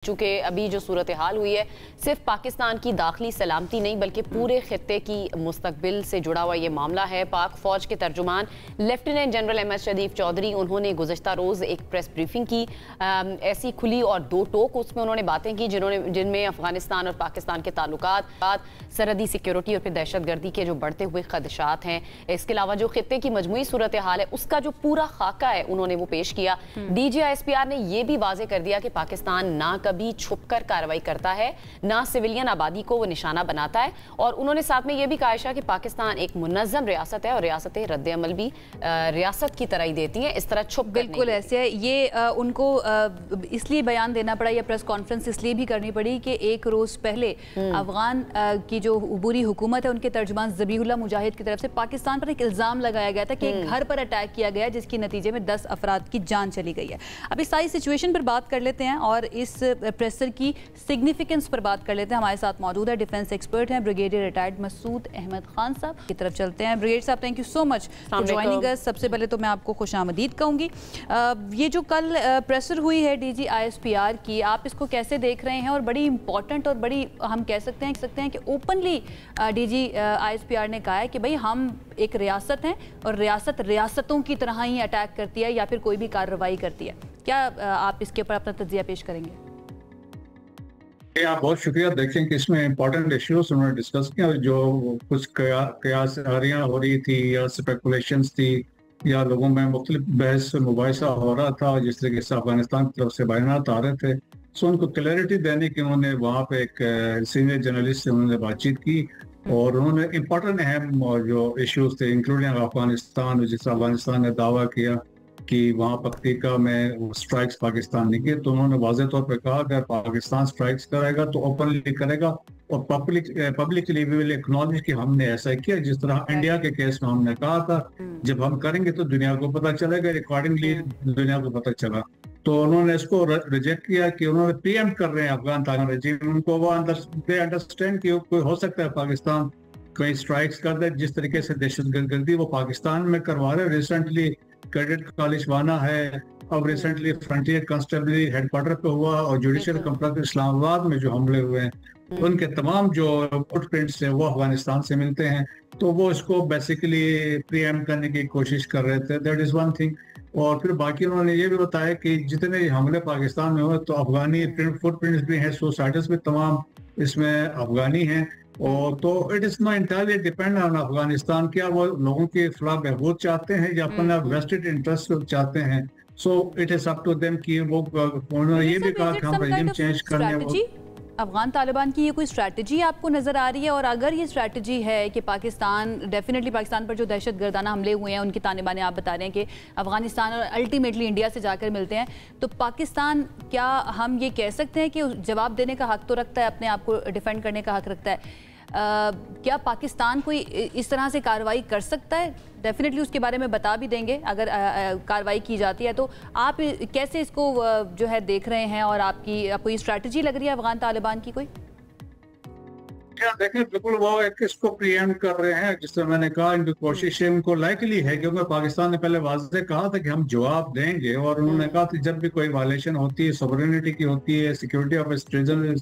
चूँकि अभी जो सूरत हाल हुई है सिर्फ पाकिस्तान की दाखिली सलामती नहीं बल्कि पूरे खित्ते की मुस्तकबिल से जुड़ा हुआ ये मामला है। पाक फौज के तर्जुमान लेफ्टिनेंट जनरल एम.एस. शरीफ चौधरी उन्होंने गुज़श्ता रोज़ एक प्रेस ब्रीफिंग की, ऐसी खुली और दो टोक उसमें उन्होंने बातें की जिनमें अफगानिस्तान और पाकिस्तान के ताल्लुकात, सरहदी सिक्योरिटी और फिर दहशत गर्दी के जो बढ़ते हुए खदशात हैं, इसके अलावा जो खित्ते की मजमूई सूरत हाल है उसका जो पूरा खाका है उन्होंने वो पेश किया। DGISPR ने यह भी वाजे कर दिया कि पाकिस्तान ना कभी छुपकर कार्रवाई करता है ना सिविलियन आबादी को वो निशाना बनाता है, और उन्होंने साथ में यह भी कहा कि पाकिस्तान एक मुनज़्ज़म रियासत है और रियासतें रद्द-ए-अमल भी रियासत की तरह ही देती हैं, इस तरह छुप बिल्कुल ऐसे है। ये उनको इसलिए बयान देना पड़ा या प्रेस कॉन्फ्रेंस इसलिए भी करनी पड़ी कि एक रोज पहले अफगान की जो उबूरी हुकूमत है उनके तर्जुमान ज़बीहुल्लाह मुजाहिद की तरफ से पाकिस्तान पर एक इल्ज़ाम लगाया गया था कि एक घर पर अटैक किया गया जिसके नतीजे में 10 अफराद की जान चली गई है। अब इस सारी सिचुएशन पर बात कर लेते हैं और इस प्रेसर की सिग्निफिकेंस पर बात कर लेते हैं। हमारे साथ मौजूद है डिफेंस एक्सपर्ट हैं ब्रिगेडियर रिटायर्ड मसूद अहमद खान साहब की तरफ चलते हैं। ब्रिगेडियर साहब, thank you so much for joining us. सबसे पहले तो मैं आपको खुशामदीद कहूँगी। ये जो कल प्रेसर हुई है DGISPR की, आप इसको कैसे देख रहे हैं? और बड़ी इंपॉर्टेंट और बड़ी हम कह सकते हैं कि ओपनली DGISPR ने कहा है कि भाई हम एक रियासत हैं और रियासत रियासतों की तरह ही अटैक करती है या फिर कोई भी कार्रवाई करती है। क्या आप इसके ऊपर अपना तज्जिया पेश करेंगे? आप बहुत शुक्रिया। देखें कि इसमें इंपॉर्टेंट इश्यूज उन्होंने डिस्कस किया, जो कुछ कयासियां हो रही थी या स्पेकुलेशंस थी या लोगों में मुख्तलिफ बहस मुबाहिसा हो रहा था, जिस तरीके से अफगानिस्तान की तरफ से बयानात आ रहे थे, सो उनको क्लैरिटी देने की उन्होंने वहाँ पे एक सीनियर जर्नलिस्ट से उन्होंने बातचीत की और उन्होंने इम्पोर्टेंट अहम जो इश्यूज थे इंक्लूडिंग अफगानिस्तान, जिस अफगानिस्तान ने दावा किया कि वहाँ पख्तीका में स्ट्राइक्स पाकिस्तान ने किए, तो उन्होंने वाज़ेह तौर पर कहा अगर पाकिस्तान स्ट्राइक्स करेगा तो ओपनली करेगा और पब्लिकली वी विल एक्नॉलेज कि हमने ऐसा किया, जिस तरह इंडिया के केस में हमने कहा था जब हम करेंगे तो दुनिया को पता चलेगा, अकॉर्डिंगली दुनिया को पता चला। तो उन्होंने इसको रिजेक्ट किया कि उन्होंने प्रीएम्प्ट कर रहे हैं अफगान तालिबान रजीम, उनको वो अंडरस्टैंड कि कोई हो सकता है पाकिस्तान कहीं स्ट्राइक्स कर दे, जिस तरीके से दहशतगर्दी वो पाकिस्तान में करवा रहे। रिसेंटली कैडेट कॉलेज वाना है, अब रिसेंटली फ्रंटियर कांस्टेबलरी हेडक्वार्टर पे हुआ और जुडिशियल कॉम्प्लेक्स इस्लामाबाद में जो हमले हुए हैं उनके तमाम जो फुटप्रिंट्स है वो अफगानिस्तान से मिलते हैं, तो वो इसको बेसिकली प्रीएम्प्ट करने की कोशिश कर रहे थे। That is one thing. और फिर बाकी उन्होंने ये भी बताया कि जितने हमले पाकिस्तान में हुए तो अफगानी फुटप्रिंट्स भी हैं, सुसाइड्स भी तमाम इसमें अफगानी हैं। और तो it is not entirely depend on Afghanistan, क्या वो लोगों के फलाह बहबूद चाहते हैं या अपना वेस्टेड इंटरेस्ट चाहते हैं। So it is up to them कि वो उन्होंने ये भी कहा कि हम रेजिम चेंज करने। अफगान तालिबान की ये कोई स्ट्रैटेजी आपको नजर आ रही है? और अगर ये स्ट्रैटेजी है कि पाकिस्तान डेफिनेटली पाकिस्तान पर जो दहशतगर्दाना हमले हुए हैं उनकी ताने बाने आप बता रहे हैं कि अफगानिस्तान और अल्टीमेटली इंडिया से जाकर मिलते हैं, तो पाकिस्तान क्या हम ये कह सकते हैं कि जवाब देने का हक तो रखता है, अपने आप को डिफेंड करने का हक रखता है? क्या पाकिस्तान कोई इस तरह से कार्रवाई कर सकता है? डेफिनेटली उसके बारे में बता भी देंगे अगर कार्रवाई की जाती है। तो आप कैसे इसको जो है देख रहे हैं और आपको ये स्ट्रैटेजी लग रही है अफगान तालिबान की कोई? देखें, बिल्कुल वो एक इसको प्रीएम्प्ट कर रहे हैं, जिस तरह मैंने कहा इनकी कोशिश इनको लाइकली है, क्योंकि पाकिस्तान ने पहले वाज़ेह कहा था कि हम जवाब देंगे और उन्होंने कहा था जब भी कोई वायलेशन होती है, सॉवरेनिटी की होती है, सिक्योरिटी ऑफ सिटीजन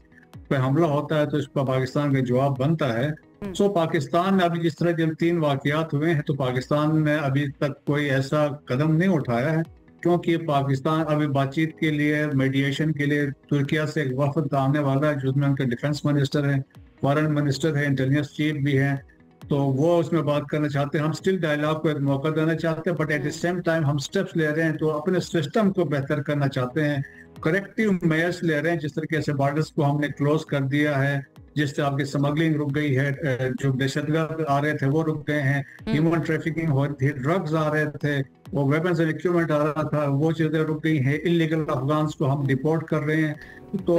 पे हमला होता है तो इस पर पाकिस्तान का जवाब बनता है। सो पाकिस्तान ने अभी जिस तरह जब 3 वाकयात हुए हैं तो पाकिस्तान ने अभी तक कोई ऐसा कदम नहीं उठाया है, क्योंकि पाकिस्तान अभी बातचीत के लिए, मीडिएशन के लिए तुर्किया से एक वफद आने वाला है जिसमें उनके डिफेंस मिनिस्टर हैं, फॉरेन मिनिस्टर है, इंटेलिजेंस चीफ भी हैं, तो वो उसमें बात करना चाहते हैं। हम स्टिल डायलॉग को एक मौका देना चाहते हैं, but at the same time हम स्टेप्स ले रहे हैं तो अपने सिस्टम को बेहतर करना चाहते हैं, करेक्टिव मेयर्स ले रहे हैं। जिस तरीके से बॉर्डर्स को हमने क्लोज कर दिया है, जिस तरह आपकी स्मगलिंग रुक गई है, जो दहशतगर्द आ रहे थे वो रुक गए हैं, ह्यूमन ट्रैफिकिंग हो रही थी, ड्रग्स आ रहे थे, वो वेपन्स एंड इक्विपमेंट आ रहा था, वो चीजें रुक गई हैं। इलीगल अफगान्स को हम डिपोर्ट कर रहे हैं, तो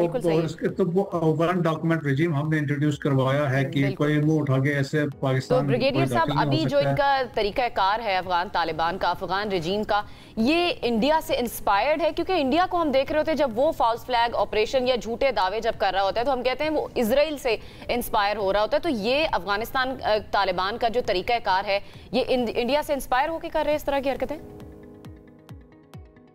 वो वन डॉक्यूमेंट रेजिम हमने इंट्रोड्यूस करवाया है कि कोई मुंह उठा के ऐसे पाकिस्तान। तो ब्रिगेडियर साहब, अभी जो इनका तरीकाकार है अफगान तालिबान का, अफगान रेजिम का, ये इंडिया से इंस्पायर्ड है? क्योंकि इंडिया को हम देख रहे होते हैं जब वो फॉल्स फ्लैग ऑपरेशन या झूठे दावे जब कर रहा होता है तो हम कहते हैं वो इजराइल से इंस्पायर हो रहा होता है, तो ये अफगानिस्तान तालिबान का जो तरीकाकार है ये इंडिया से इंस्पायर होकर कर रहे हैं इस तरह की हरकतें?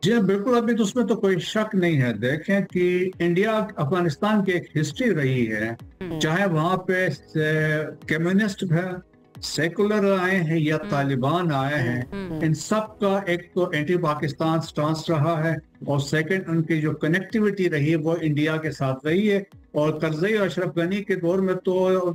जी बिल्कुल, अभी तो उसमें तो कोई शक नहीं है। देखें कि इंडिया अफगानिस्तान की एक हिस्ट्री रही है, चाहे वहां पे कम्युनिस्ट है, सेकुलर आए हैं या तालिबान आए हैं, इन सब का एक तो एंटी पाकिस्तान स्टांस रहा है, और सेकंड उनकी जो कनेक्टिविटी रही है वो इंडिया के साथ रही है। और करजई और अशरफ गनी के दौर में तो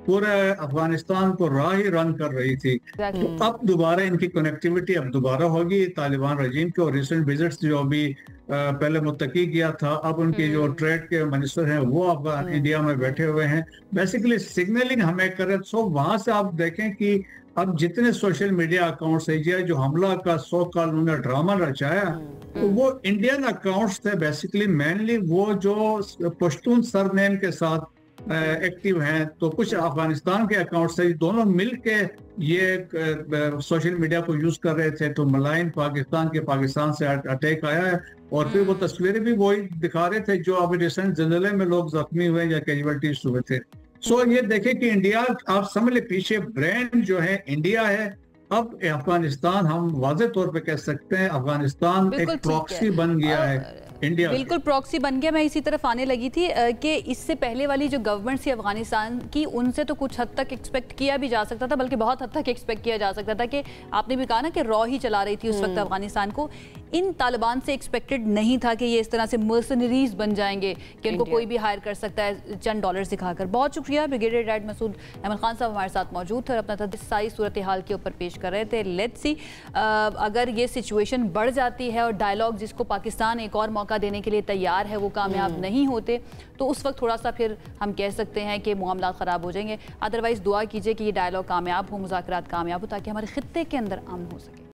पूरे अफगानिस्तान को राह ही रन कर रही थी। तो अब दोबारा इनकी कनेक्टिविटी अब दोबारा होगी तालिबान रजीम के, और रिसेंट विजिट्स जो अभी पहले मुत्तकी किया था, अब उनके जो ट्रेड के मिनिस्टर हैं वो अब इंडिया में बैठे हुए हैं, बेसिकली सिग्नलिंग हमें करें। सो वहां से आप देखें कि अब जितने सोशल मीडिया अकाउंट्स है, जो हमला का 100 काल उन्होंने ड्रामा रचाया, तो वो इंडियन अकाउंट्स थे बेसिकली, मेनली वो जो पश्तून सरनेम के साथ एक्टिव हैं, तो कुछ अफगानिस्तान के अकाउंट से दोनों मिलके ये सोशल मीडिया को यूज कर रहे थे। तो मलाइन पाकिस्तान से अटैक आया है, और फिर वो तस्वीरें भी वही दिखा रहे थे जो अभी रिसेंट जंजीरे में लोग जख्मी हुए या कैजुअलिटीज हुए थे। सो ये देखें कि इंडिया, आप समझ ले, पीछे ब्रांड जो है इंडिया है। अब अफगानिस्तान हम वाज़े तौर पे कह सकते हैं अफगानिस्तान एक प्रॉक्सी बन गया है इंडिया, बिल्कुल प्रॉक्सी बन गया। मैं इसी तरफ आने लगी थी कि इससे पहले वाली जो गवर्नमेंट थी अफगानिस्तान की, उनसे तो कुछ हद तक एक्सपेक्ट किया भी जा सकता था, बल्कि बहुत हद तक एक्सपेक्ट किया जा सकता था कि आपने भी कहा ना कि रॉ ही चला रही थी उस वक्त अफगानिस्तान को। इन तालिबान से एक्सपेक्टेड नहीं था कि ये इस तरह से मर्सनरीज बन जाएंगे कि इनको कोई भी हायर कर सकता है चंद डॉलर्स दिखाकर। बहुत शुक्रिया। ब्रिगेडियर रेड मसूद अहमद खान साहब हमारे साथ मौजूद थे और अपना सारी सूरत हाल के ऊपर पेश कर रहे थे। लेट्स सी अगर ये सिचुएशन बढ़ जाती है और डायलॉग जिसको पाकिस्तान एक और मौका देने के लिए तैयार है वो कामयाब नहीं होते, तो उस वक्त थोड़ा सा फिर हम कह सकते हैं कि मामला ख़राब हो जाएंगे। अदरवाइज़ दुआ कीजिए कि ये डायलॉग कामयाब हो, मुज़ाकरात कामयाब हो, ताकि हमारे खित्ते के अंदर अमन हो सके।